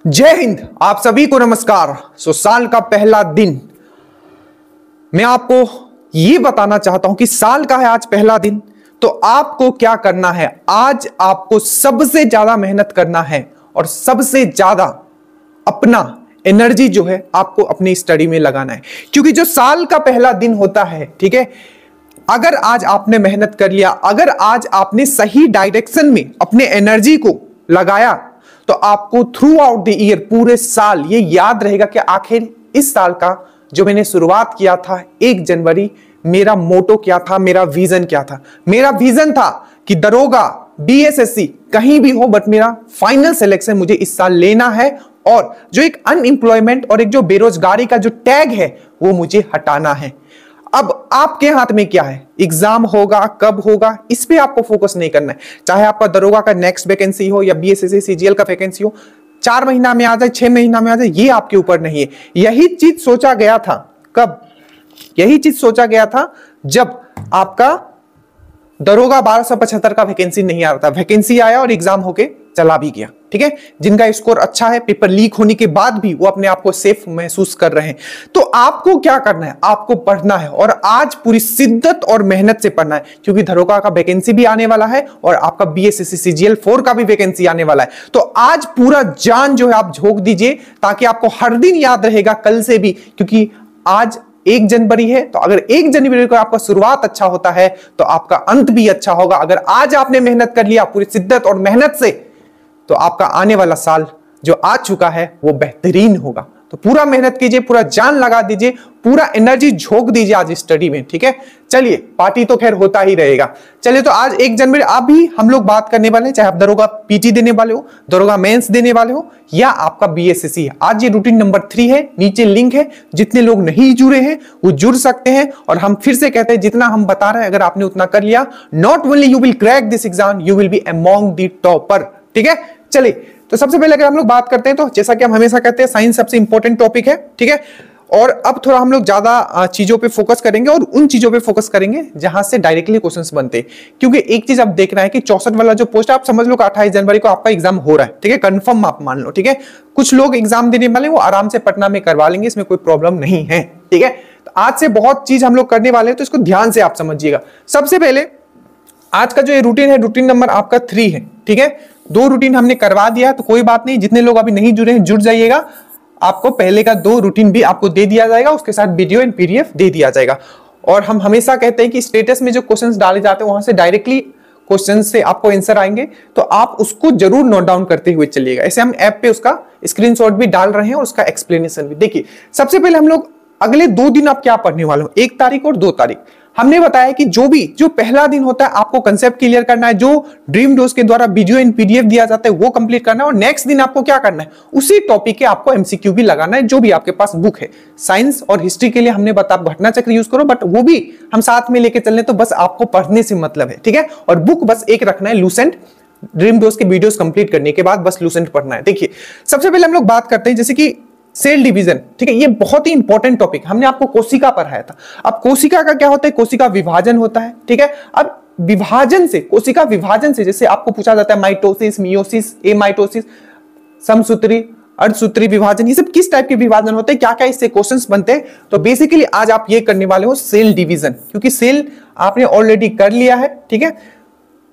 जय हिंद। आप सभी को नमस्कार। साल का पहला दिन मैं आपको ये बताना चाहता हूं कि साल का है आज पहला दिन, तो आपको क्या करना है। आज आपको सबसे ज्यादा मेहनत करना है और सबसे ज्यादा अपना एनर्जी जो है आपको अपनी स्टडी में लगाना है, क्योंकि जो साल का पहला दिन होता है, ठीक है, अगर आज आपने मेहनत कर लिया, अगर आज आपने सही डायरेक्शन में अपने एनर्जी को लगाया, तो आपको थ्रू आउट द ईयर, पूरे साल ये याद रहेगा कि आखिर इस साल का जो मैंने शुरुआत किया था 1 जनवरी, मेरा मोटो क्या था, मेरा विजन क्या था। मेरा विजन था कि दरोगा, बीएसएससी कहीं भी हो, बट मेरा फाइनल सिलेक्शन मुझे इस साल लेना है और जो एक अनएम्प्लॉयमेंट और एक जो बेरोजगारी का जो टैग है वो मुझे हटाना है। अब आपके हाथ में क्या है, एग्जाम होगा, कब होगा, इस पे आपको फोकस नहीं करना है। चाहे आपका दरोगा का नेक्स्ट वैकेंसी हो या बीएसएससी सीजीएल का वैकेंसी हो, 4 महीना में आ जाए, 6 महीना में आ जाए, ये आपके ऊपर नहीं है। यही चीज सोचा गया था कब, यही चीज सोचा गया था जब आपका दरोगा 1275 का वैकेंसी नहीं आ रहा था। वैकेंसी आया और एग्जाम होके चला भी गया, ठीक है। जिनका स्कोर अच्छा है, पेपर लीक होने के बाद भी वो अपने आप को सेफ महसूस कर रहे हैं। तो आपको क्या करना है, आपको पढ़ना है और आज पूरी शिद्दत और मेहनत से पढ़ना है, क्योंकि दरोगा का वैकेंसी भी आने वाला है और आपका बीएसएससी सीजीएल 4 का भी वैकेंसी आने वाला है। तो आज पूरा जान जो है आप झोंक दीजिए, ताकि आपको हर दिन याद रहेगा कल से भी, क्योंकि आज 1 जनवरी है। तो अगर 1 जनवरी को आपका शुरुआत अच्छा होता है तो आपका अंत भी अच्छा होगा। अगर आज आपने मेहनत कर लिया पूरी शिद्दत और मेहनत से, तो आपका आने वाला साल जो आ चुका है वो बेहतरीन होगा। तो पूरा मेहनत कीजिए, पूरा जान लगा दीजिए, पूरा एनर्जी झोंक दीजिए आज स्टडी में, ठीक है। चलिए, पार्टी तो खैर होता ही रहेगा। चलिए, तो आज 1 जनवरी अभी हम लोग बात करने वाले हैं, चाहे आप दरोगा पीटी देने वाले हो, दरोगा मेंस देने वाले हो, या आपका बीएसएससी है। आज ये रूटीन नंबर 3 है, नीचे लिंक है। जितने लोग नहीं जुड़े हैं वो जुड़ सकते हैं। और हम फिर से कहते हैं, जितना हम बता रहे हैं अगर आपने उतना कर लिया, not only you will crack this exam, you will be among the topper, ठीक है। चलिए, तो सबसे पहले अगर हम लोग बात करते हैं, तो जैसा कि हम हमेशा कहते हैं, साइंस सबसे इंपॉर्टेंट टॉपिक है, ठीक है। और अब थोड़ा हम लोग ज्यादा चीजों पे फोकस करेंगे और उन चीजों पे फोकस करेंगे जहां से डायरेक्टली क्वेश्चंस बनते हैं। क्योंकि एक चीज आप देख रहे हैं कि 64 वाला जो पोस्ट, आप समझ लो कि 28 जनवरी को आपका एग्जाम हो रहा है, ठीक है, कंफर्म आप मान लो, ठीक है। कुछ लोग एग्जाम देने वाले वो आराम से पटना में करवा लेंगे, इसमें कोई प्रॉब्लम नहीं है, ठीक है। तो आज से बहुत चीज हम लोग करने वाले हैं, तो इसको ध्यान से आप समझिएगा। सबसे पहले आज का जो ये रूटीन है, रूटीन नंबर आपका 3 है, ठीक है। 2 रूटीन हमने करवा दिया, तो कोई बात नहीं, जितने लोग अभी नहीं जुड़े हैं जुड़ जाइएगा। आपको पहले का 2 रूटीन भी आपको दे दिया जाएगा, उसके साथ वीडियो एंड पीडीएफ दे दिया जाएगा। और हम हमेशा कहते हैं कि स्टेटस में जो क्वेश्चंस डाले जाते हैं वहां से डायरेक्टली क्वेश्चन से आपको आंसर आएंगे, तो आप उसको जरूर नोट डाउन करते हुए चलिएगा। ऐसे हम ऐप पे उसका स्क्रीनशॉट भी डाल रहे हैं और उसका एक्सप्लेनेशन भी। देखिए, सबसे पहले हम लोग अगले 2 दिन आप क्या पढ़ने वाले हो, 1 तारीख और 2 तारीख। हमने बताया कि जो पहला दिन होता है आपको कंसेप्ट क्लियर करना है, जो ड्रीम डोज के द्वारा वीडियो एंड पीडीएफ दिया जाता है वो कंप्लीट करना है, और नेक्स्ट दिन आपको क्या करना है, उसी टॉपिक के आपको एमसीक्यू भी लगाना है, जो भी आपके पास बुक है। साइंस और हिस्ट्री के लिए हमने बताया घटना चक्र यूज करो, बट वो भी हम साथ में लेके चलने, तो बस आपको पढ़ने से मतलब है, ठीक है। और बुक बस एक रखना है, लूसेंट। ड्रीम डोज के वीडियोस कंप्लीट करने के बाद बस लूसेंट पढ़ना है। देखिए, सबसे पहले हम लोग बात करते हैं जैसे कि सेल डिवीजन, ठीक है। ये बहुत ही इंपॉर्टेंट टॉपिक, हमने आपको कोशिका पढ़ाया था। अब कोशिका का क्या होता है, कोशिका विभाजन होता है, ठीक है। अब विभाजन से, कोशिका विभाजन से जैसे आपको पूछा जाता है माइटोसिस, मियोसिस, एमाइटोसिस, समसूत्री, अर्धसूत्री विभाजन, ये सब किस टाइप के विभाजन होते हैं, क्या क्या इससे क्वेश्चंस बनते हैं। तो बेसिकली आज आप ये करने वाले हो सेल डिवीजन, क्योंकि सेल आपने ऑलरेडी कर लिया है, ठीक है।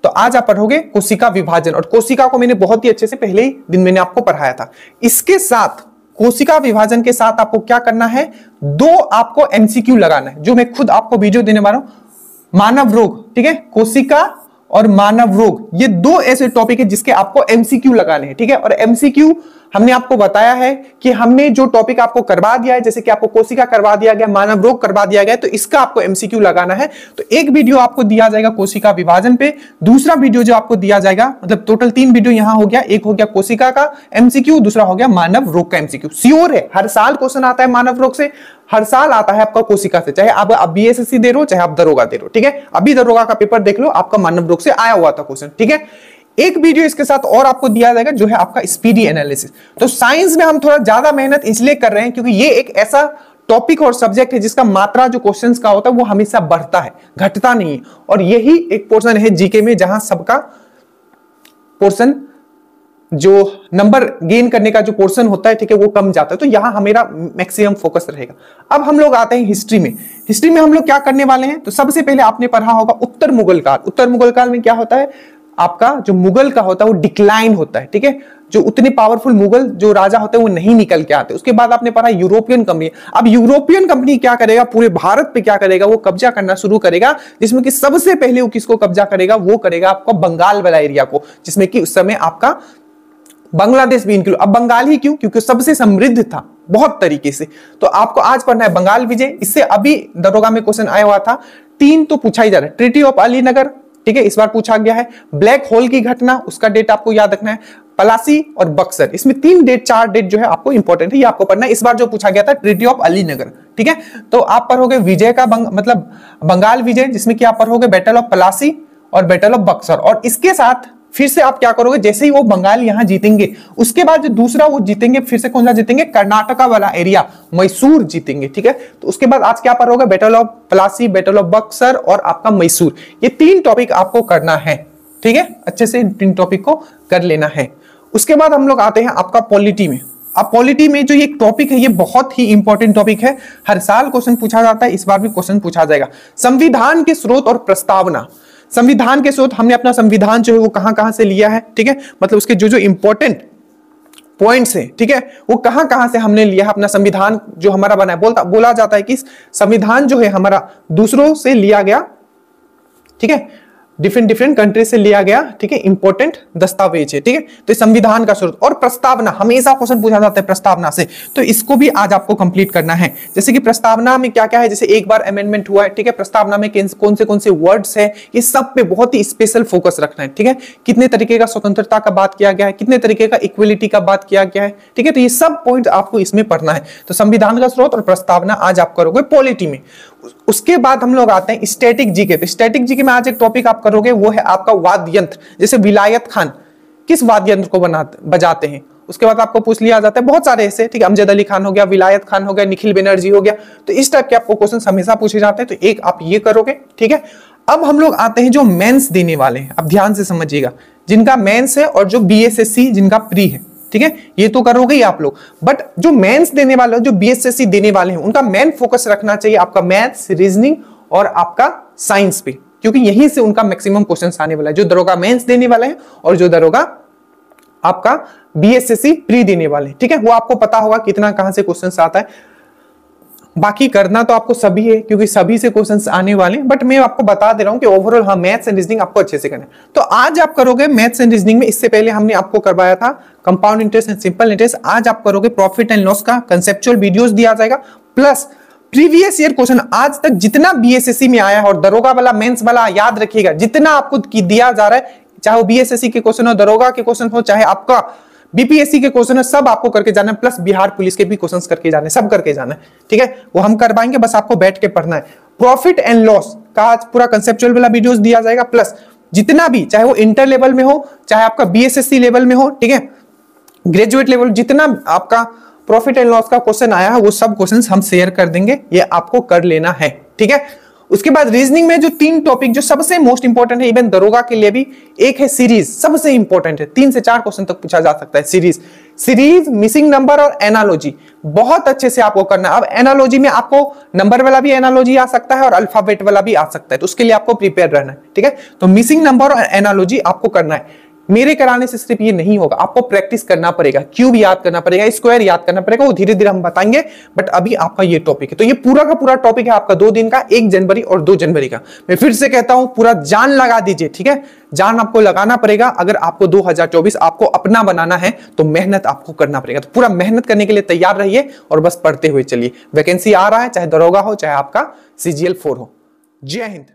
तो आज आप पढ़ोगे कोशिका विभाजन, और कोशिका को मैंने बहुत ही अच्छे से पहले ही दिन मैंने आपको पढ़ाया था। इसके साथ, कोशिका विभाजन के साथ आपको क्या करना है, 2 आपको एमसीक्यू लगाना है, जो मैं खुद आपको वीडियो देने वाला हूं। मानव रोग, ठीक है, कोशिका और मानव रोग, ये 2 ऐसे टॉपिक है जिसके आपको एमसीक्यू लगाने हैं, ठीक है। और एमसीक्यू हमने आपको बताया है कि हमने जो टॉपिक आपको करवा दिया है, जैसे कि आपको कोशिका करवा दिया गया, मानव रोग करवा दिया गया, तो इसका आपको एमसीक्यू लगाना है। तो एक वीडियो आपको दिया जाएगा कोशिका विभाजन पे, दूसरा वीडियो जो आपको दिया जाएगा, मतलब टोटल 3 वीडियो यहां हो गया, एक हो गया कोशिका का एमसीक्यू, दूसरा हो गया मानव रोग का एमसीक्यू। श्योर है, हर साल क्वेश्चन आता है मानव रोग से, हर साल आता है आपका कोशिका से, चाहे आप बीएसएससी दे रहे हो, चाहे आप दरोगा दे रहे हो, ठीक है। अभी दरोगा का पेपर देख लो, आपका मानव रोग से आया हुआ था क्वेश्चन, ठीक है। एक वीडियो इसके साथ और आपको दिया जाएगा जो है आपका स्पीडी एनालिसिस। तो साइंस में हम थोड़ा ज्यादा मेहनत इसलिए कर रहे हैं क्योंकि ये एक ऐसा टॉपिक और सब्जेक्ट है जिसका मात्रा जो क्वेश्चंस का होता है वो हमेशा बढ़ता है, घटता नहीं है। और यही एक पोर्शन है जीके में जहां सबका पोर्शन जो नंबर गेन करने का जो पोर्शन होता है, ठीक है, वो कम जाता है। तो यहां मेरा मैक्सिमम फोकस रहेगा। अब हम लोग आते हैं हिस्ट्री में। हिस्ट्री में हम लोग क्या करने वाले हैं, तो सबसे पहले आपने पढ़ा होगा उत्तर मुगल काल। उत्तर मुगल काल में क्या होता है, आपका जो मुगल का होता है वो डिक्लाइन होता है, ठीक है, जो उतने पावरफुल मुगल जो राजा होते हैं वो नहीं निकल के आते। उसके बाद आपने पढ़ा यूरोपियन कंपनी। अब यूरोपियन कंपनी क्या करेगा, पूरे भारत पे क्या करेगा, वो कब्जा करना शुरू करेगा, जिसमें कि सबसे पहले वो किसको कब्जा करेगा, वो करेगा आपको बंगाल वाला एरिया को, जिसमें कि उस समय आपका बांग्लादेश भी इंक्लूड। अब बंगाल ही क्यों, क्योंकि सबसे समृद्ध था बहुत तरीके से। तो आपको आज पढ़ना है बंगाल विजय। इससे अभी दरोगा में क्वेश्चन आया हुआ था, 3 तो पूछा ही जा रहा है। ट्रीटी ऑफ अलीनगर, ठीक है, इस बार पूछा गया है। ब्लैक होल की घटना, उसका डेट आपको याद रखना है। पलासी और बक्सर, इसमें 3 डेट 4 डेट जो है आपको इंपॉर्टेंट है, ये आपको पढ़ना है। इस बार जो पूछा गया था ट्रीटी ऑफ अलीनगर, ठीक है। तो आप पढ़ोगे विजय का मतलब बंगाल विजय, जिसमें कि आप पढ़ोगे बैटल ऑफ पलासी और बैटल ऑफ बक्सर। और इसके साथ फिर से आप क्या करोगे, जैसे ही वो बंगाल यहां जीतेंगे, उसके बाद जो दूसरा वो जीतेंगे, फिर से कौन सा जीतेंगे, कर्नाटका वाला एरिया, मैसूर जीतेंगे, ठीक है। तो उसके बाद आज क्या पढ़ोगे, battle of Plassey, battle of Buxar और आपका मैसूर। ये 3 टॉपिक आपको करना है, ठीक है, अच्छे से 3 टॉपिक को कर लेना है। उसके बाद हम लोग आते हैं आपका पॉलिटी में। अब पॉलिटी में जो ये टॉपिक है, ये बहुत ही इंपॉर्टेंट टॉपिक है, हर साल क्वेश्चन पूछा जाता है, इस बार भी क्वेश्चन पूछा जाएगा। संविधान के स्रोत और प्रस्तावना। संविधान के स्रोत, हमने अपना संविधान जो है वो कहां से लिया है, ठीक है, मतलब उसके जो इंपॉर्टेंट पॉइंट्स है, ठीक है, वो कहां से हमने लिया है। अपना संविधान जो हमारा बना है, बोला जाता है कि संविधान जो है हमारा दूसरों से लिया गया, ठीक है, डिफरेंट कंट्री से लिया गया, ठीक है, इंपॉर्टेंट दस्तावेज है, ठीक है। तो संविधान का स्रोत और प्रस्तावना, हमेशा क्वेश्चन पूछा जाता है प्रस्तावना से, तो इसको भी आज आपको कंप्लीट करना है। जैसे कि प्रस्तावना में क्या क्या है, जैसे एक बार अमेंडमेंट हुआ है, ठीक है, प्रस्तावना में कौन से वर्ड्स है, ये सब पे बहुत ही स्पेशल फोकस रखना है, ठीक है। कितने तरीके का स्वतंत्रता का बात किया गया है, कितने तरीके का इक्वलिटी का बात किया गया है, ठीक है। तो ये सब पॉइंट आपको इसमें पढ़ना है। तो संविधान का स्रोत और प्रस्तावना आज आप करोगे पॉलिटी में। उसके बाद हम लोग आते हैं स्टैटिक जीके। तो स्टैटिक जीके में आज एक टॉपिक आप करोगे, वो है आपका वाद्य यंत्र। जैसे विलायत खान किस वाद्य यंत्र को बजाते हैं, उसके बाद आपको पूछ लिया जाता है बहुत सारे ऐसे, ठीक है, अमजद अली खान हो गया, विलायत खान हो गया, निखिल बनर्जी हो गया। तो इस टाइप के आपको क्वेश्चन हमेशा पूछे जाते हैं, तो एक आप ये करोगे, ठीक है। अब हम लोग आते हैं जो मेंस देने वाले हैं। अब ध्यान से समझिएगा, जिनका मेंस है और जो बीएसएससी जिनका प्री है, ठीक है, ये तो करोगे ही आप लोग। बट जो मेंस देने वाले, जो बीएसएससी देने वाले हैं, उनका मेन फोकस रखना चाहिए आपका मैथ्स, रीजनिंग और आपका साइंस पे, क्योंकि यहीं से उनका मैक्सिमम क्वेश्चंस आने वाला है। जो दरोगा मेंस देने वाले हैं और जो दरोगा आपका बीएसएससी प्री देने वाले, ठीक है, वो आपको पता होगा कितना कहां से क्वेश्चंस आता है। बाकी करना तो आपको सभी है, क्योंकि सभी से क्वेश्चंस आने वाले हैं, बट मैं आपको बता दे रहा हूं कि ओवरऑल हाँ मैथ्स एंड रीजनिंग आपको अच्छे से करना है। तो आज आप करोगे मैथ्स एंड रीजनिंग में, इससे पहले हमने आपको करवाया था compound interest and simple interest. आज आप करोगे प्रॉफिट एंड लॉस का कंसेप्चुअल वीडियोस दिया जाएगा, प्लस प्रीवियस ईयर क्वेश्चन आज तक जितना बीएसएससी में आया है और दरोगा वाला मेंस वाला याद रखिएगा, जितना आपको दिया जा रहा है, चाहे वो बीएसएससी के क्वेश्चन हो, दरोगा के क्वेश्चन हो, चाहे आपका बीपीएससी के क्वेश्चन है, सब आपको करके जाना है, प्लस बिहार पुलिस के भी क्वेश्चंस करके जाने, सब करके जाना है, ठीक है, वो हम करवाएंगे, बस आपको बैठ के पढ़ना है। प्रॉफिट एंड लॉस का आज पूरा कंसेप्चुअल वाला वीडियोस दिया जाएगा, प्लस जितना भी, चाहे वो इंटर लेवल में हो, चाहे आपका बीएसएससी लेवल में हो, ठीक है, ग्रेजुएट लेवल, जितना आपका प्रॉफिट एंड लॉस का क्वेश्चन आया है वो सब क्वेश्चंस हम शेयर कर देंगे, ये आपको कर लेना है, ठीक है। उसके बाद रीजनिंग में जो 3 टॉपिक जो सबसे मोस्ट इंपॉर्टेंट है, इवन दरोगा के लिए भी, एक है सीरीज, सबसे इंपॉर्टेंट है, 3 से 4 क्वेश्चन तक पूछा जा सकता है। सीरीज, मिसिंग नंबर और एनालॉजी बहुत अच्छे से आपको करना है। अब एनालॉजी में आपको नंबर वाला भी एनालॉजी आ सकता है और अल्फाबेट वाला भी आ सकता है, तो उसके लिए आपको प्रिपेयर रहना है, ठीक है। तो मिसिंग नंबर और एनालॉजी आपको करना है। मेरे कराने से सिर्फ ये नहीं होगा, आपको प्रैक्टिस करना पड़ेगा, क्यूब याद करना पड़ेगा, स्क्वायर याद करना पड़ेगा, वो धीरे धीरे हम बताएंगे, बट अभी आपका ये टॉपिक है। तो ये पूरा का पूरा टॉपिक है आपका 2 दिन का, 1 जनवरी और 2 जनवरी का। मैं फिर से कहता हूं, पूरा जान लगा दीजिए, ठीक है, जान आपको लगाना पड़ेगा। अगर आपको 2024 आपको अपना बनाना है तो मेहनत आपको करना पड़ेगा। तो पूरा मेहनत करने के लिए तैयार रहिए और बस पढ़ते हुए चलिए। वैकेंसी आ रहा है, चाहे दरोगा हो, चाहे आपका CGL 4 हो। जय हिंद।